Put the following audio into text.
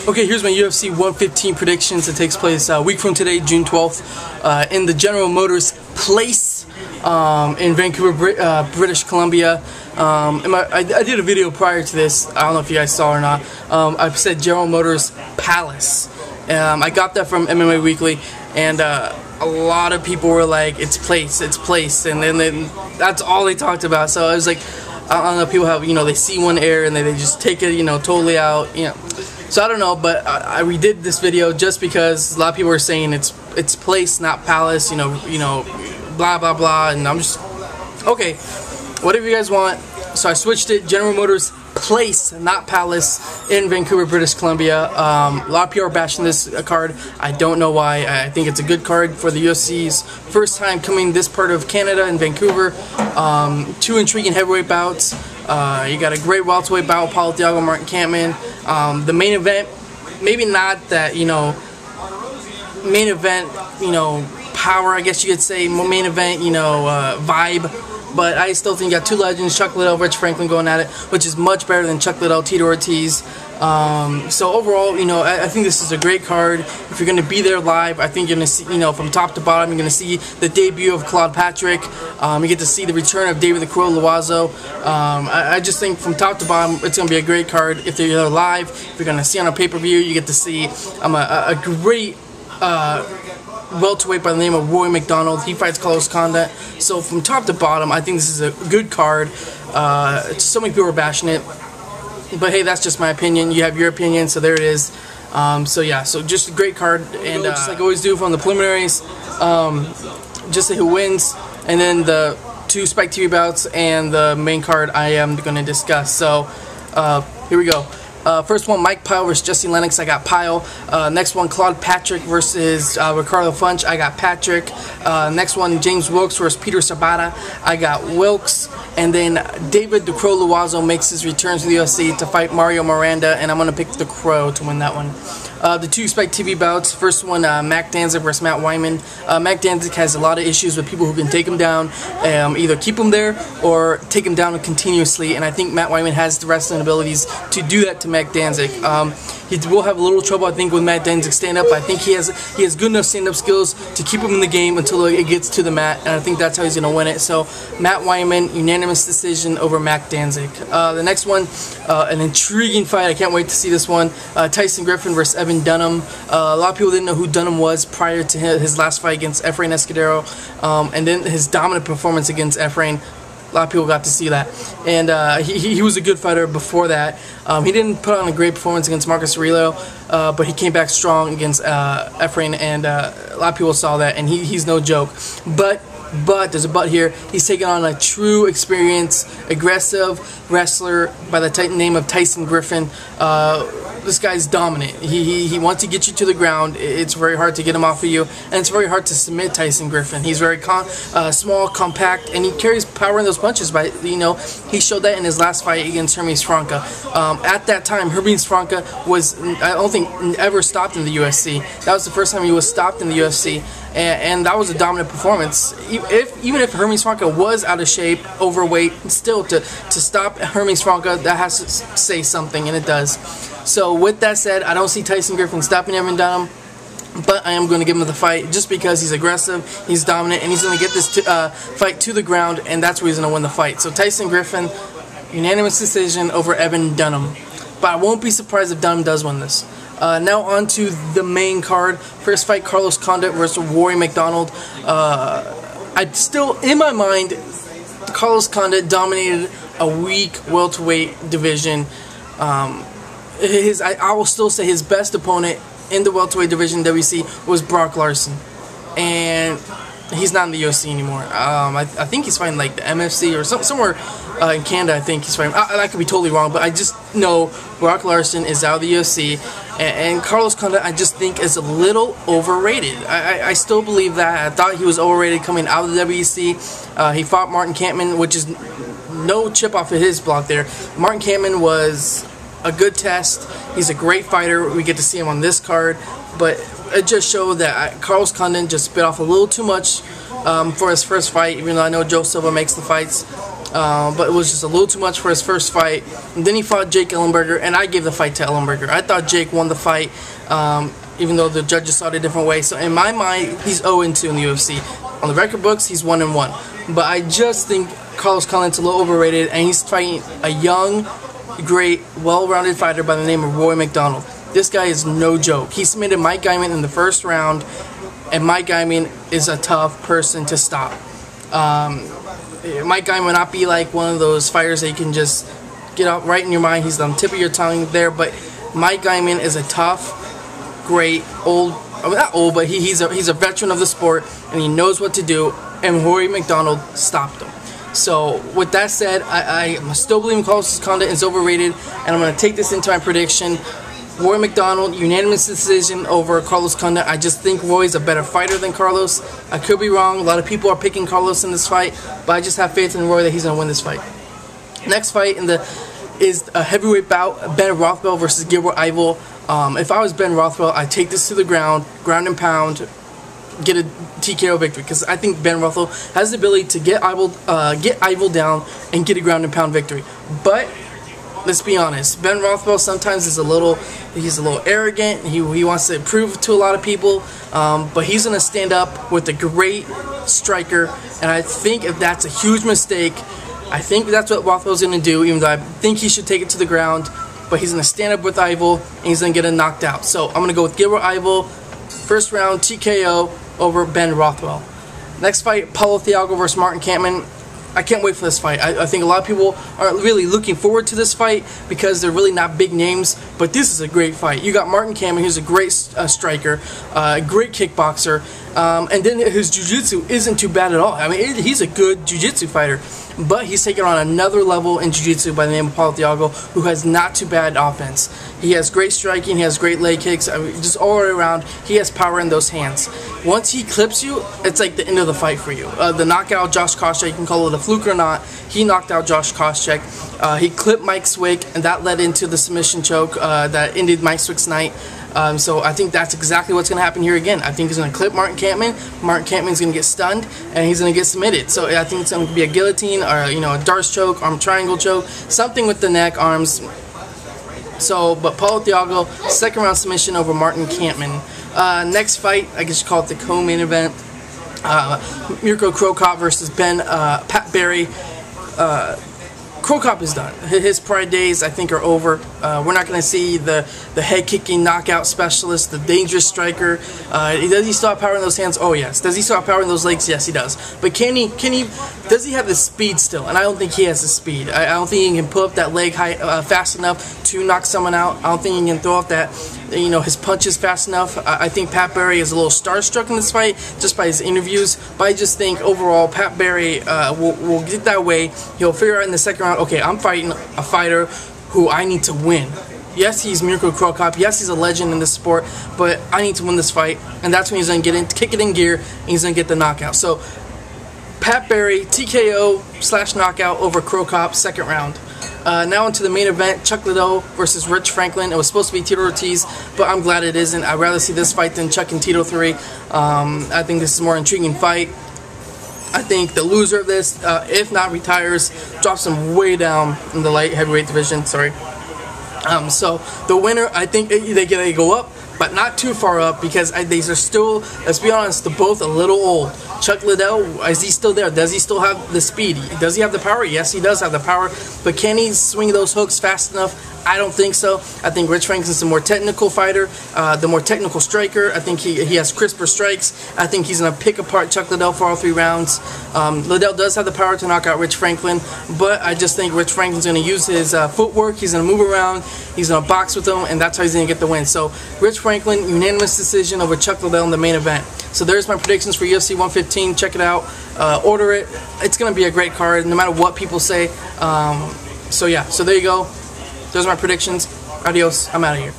Okay, here's my UFC 115 predictions. It takes place a week from today, June 12th, in the General Motors Place in Vancouver, British Columbia. I did a video prior to this. I don't know if you guys saw or not. I said General Motors Palace. I got that from MMA Weekly, and a lot of people were like, "It's place, and then that's all they talked about. So I was like, I don't know, people have, they see one air and they just take it, totally out, So I don't know, but I redid this video just because a lot of people are saying it's place, not palace, blah blah blah, and I'm just okay, whatever you guys want. So I switched it, General Motors Place, not Palace, in Vancouver, British Columbia. A lot of people are bashing this card. I don't know why. I think it's a good card for the UFC's first time coming this part of Canada in Vancouver. Two intriguing heavyweight bouts. You got a great welterweight bout, Paulo, Thiago, Kampmann. The main event, maybe not that, main event, power, I guess you could say, main event, vibe. But I still think you got two legends, Chuck Liddell, Rich Franklin going at it, which is much better than Chuck Liddell, Tito Ortiz. So overall, I think this is a great card. If you're going to be there live, I think you're going to see, from top to bottom, you're going to see the debut of Claude Patrick. You get to see the return of David the Crow Loiseau. I just think from top to bottom, it's going to be a great card. If you're there live, if you're going to see on a pay-per-view, you get to see a great welterweight by the name of Rory MacDonald. He fights Carlos Condit. So from top to bottom, I think this is a good card. So many people are bashing it, but hey, that's just my opinion. You have your opinion, so there it is. So yeah, so just a great card, and just like I always do from the preliminaries, just say who wins, and then the two Spike TV bouts and the main card I am going to discuss. So here we go. First one, Pyle versus Jesse Lennox. I got Pyle. Next one, Claude Patrick versus Ricardo Funch. I got Patrick. Next one, James Wilks versus Peter Sobotta. I got Wilks. And then David the Crow Loiseau makes his return to the UFC to fight Miranda, and I'm going to pick the Crow to win that one. The two Spike TV bouts. First one, Danzig versus Matt Wiman. Danzig has a lot of issues with people who can take him down, either keep him there or take him down continuously, and I think Matt Wiman has the wrestling abilities to do that to Danzig. He will have a little trouble, I think, with Matt Danzig stand-up. I think he has good enough stand-up skills to keep him in the game until it gets to the mat, and I think that's how he's going to win it. So, Matt Wiman, unanimous decision over Matt Danzig. The next one, an intriguing fight. I can't wait to see this one. Tyson Griffin versus Dunham. A lot of people didn't know who Dunham was prior to his last fight against Efrain Escudero, and then his dominant performance against Efrain. A lot of people got to see that, and he was a good fighter before that. He didn't put on a great performance against Marcus Aurelio, but he came back strong against Efrain, and a lot of people saw that, and he's no joke. But there's a but here. He's taking on a true experienced, aggressive wrestler by the name of Tyson Griffin. This guy's dominant. He wants to get you to the ground. It's very hard to get him off of you, and it's very hard to submit Tyson Griffin. He's very small, compact, and he carries power in those punches. He showed that in his last fight against Hermes Franca. At that time, Hermes Franca was, I don't think, ever stopped in the UFC. That was the first time he was stopped in the UFC, and that was a dominant performance. Even if Hermes Franca was out of shape, overweight, still to stop Hermes Franca, that has to say something, and it does. So with that said, I don't see Tyson Griffin stopping Dunham, but I am going to give him the fight just because he's aggressive, he's dominant, and he's going to get this fight to the ground, and that's where he's going to win the fight. So Tyson Griffin, unanimous decision over Dunham. But I won't be surprised if Dunham does win this. Now on to the main card. First fight, Carlos Condit versus Rory MacDonald. I still, in my mind, Carlos Condit dominated a weak welterweight division. I will still say his best opponent in the welterweight division WC was Brock Larson, and he's not in the UFC anymore. I think he's fighting like the MFC or somewhere in Canada. I think he's fighting. I could be totally wrong, but I just know Brock Larson is out of the UFC, and Carlos Condit I just think is a little overrated. I still believe that. I thought he was overrated coming out of the WEC. He fought Kampmann, which is no chip off of his block there. Kampmann was a good test. He's a great fighter. We get to see him on this card, but it just showed that Carlos Condit just bit off a little too much for his first fight, even though I know Joe Silva makes the fights. but it was just a little too much for his first fight. And then he fought Jake Ellenberger, and I gave the fight to Ellenberger. I thought Jake won the fight, even though the judges saw it a different way. So in my mind, he's 0-2 in the UFC. On the record books, he's 1-1. But I just think Carlos Condit's a little overrated, and he's fighting a young, great, well-rounded fighter by the name of Rory MacDonald. This guy is no joke. He submitted Mike Guyman in the first round, and Mike Guyman is a tough person to stop. Mike Guyman will not be like one of those fighters that you can just get out right in your mind. He's on the tip of your tongue there, but Mike Guyman is a tough, great, old, I mean, not old, but he's a veteran of the sport, and he knows what to do, and Rory MacDonald stopped him. So with that said, I still believe Carlos Condit is overrated, and I'm going to take this into my prediction. Rory MacDonald, unanimous decision over Carlos Condit. I just think Roy's a better fighter than Carlos. I could be wrong. A lot of people are picking Carlos in this fight, but I just have faith in Roy that he's going to win this fight. Next fight is a heavyweight bout, Ben Rothwell versus Gilbert Yvel. If I was Ben Rothwell, I'd take this to the ground and pound, get a TKO victory, because I think Ben Rothwell has the ability to get Yvel down and get a ground and pound victory. But let's be honest, Ben Rothwell sometimes is he's a little arrogant. He wants to prove to a lot of people, but he's going to stand up with a great striker, and I think if that's a huge mistake, I think that's what Rothwell's going to do, even though I think he should take it to the ground, but he's going to stand up with Yvel, and he's going to get him knocked out. So I'm going to go with Gilbert Yvel, first round TKO over Ben Rothwell. Next fight, Paulo Thiago versus Martin Kampmann. I can't wait for this fight. I think a lot of people are really looking forward to this fight because they're really not big names, but this is a great fight. You got Martin Kampmann, who's a great striker, great kickboxer, and then his jiu-jitsu isn't too bad at all. I mean, he's a good jiu-jitsu fighter, but he's taken on another level in jiu-jitsu by the name of Paulo Thiago, who has not too bad offense. He has great striking, he has great leg kicks, I mean, just all the way around, he has power in those hands. Once he clips you, it's like the end of the fight for you. The knockout, Josh Koscheck, you can call it a fluke or not, he knocked out Josh Koscheck. He clipped Mike Swick, and that led into the submission choke that ended Mike Swick's night. So I think that's exactly what's going to happen here again. I think he's going to clip Martin Kampmann. Martin Kampmann's going to get stunned, and he's going to get submitted. So I think it's going to be a guillotine, or a Darce choke, arm triangle choke, something with the neck, arms. So, but Paulo Thiago, second round submission over Martin Kampmann. Next fight, I guess you call it the co-main event. Mirko versus Pat Barry. Krokop is done. His pride days, I think, are over. We're not going to see the head-kicking knockout specialist, the dangerous striker. Does he still have power in those hands? Oh, yes. Does he still have power in those legs? Yes, he does. But does he have the speed still? And I don't think he has the speed. I don't think he can put up that leg high, fast enough to knock someone out. I don't think he can throw up that, his punches fast enough. I think Pat Barry is a little starstruck in this fight just by his interviews. But I just think overall Pat Barry will get that way. He'll figure out in the second round, okay, I'm fighting a fighter who I need to win. Yes, he's Mirko Krokop. Yes, he's a legend in this sport, but I need to win this fight, and that's when he's going to kick it in gear, and he's going to get the knockout. So, Pat Barry, TKO/knockout over Krokop, second round. Now into the main event, Chuck Liddell versus Rich Franklin. It was supposed to be Tito Ortiz, but I'm glad it isn't. I'd rather see this fight than Chuck and Tito 3. I think this is a more intriguing fight. I think the loser of this, if not retires, drops him way down in the light heavyweight division. Sorry. So the winner, I think they go up, but not too far up, because these are still, let's be honest, they're both a little old. Chuck Liddell, is he still there? Does he still have the speed? Does he have the power? Yes, he does have the power, but can he swing those hooks fast enough? I don't think so. I think Rich Franklin's the more technical fighter, the more technical striker. I think he has crisper strikes. I think he's going to pick apart Chuck Liddell for all 3 rounds. Liddell does have the power to knock out Rich Franklin, but I just think Rich Franklin's going to use his footwork. He's going to move around. He's going to box with him, and that's how he's going to get the win. So Rich Franklin, unanimous decision over Chuck Liddell in the main event. So there's my predictions for UFC 115. Check it out. Order it. It's going to be a great card, no matter what people say. So yeah, so there you go. Those are my predictions. Adios. I'm out of here.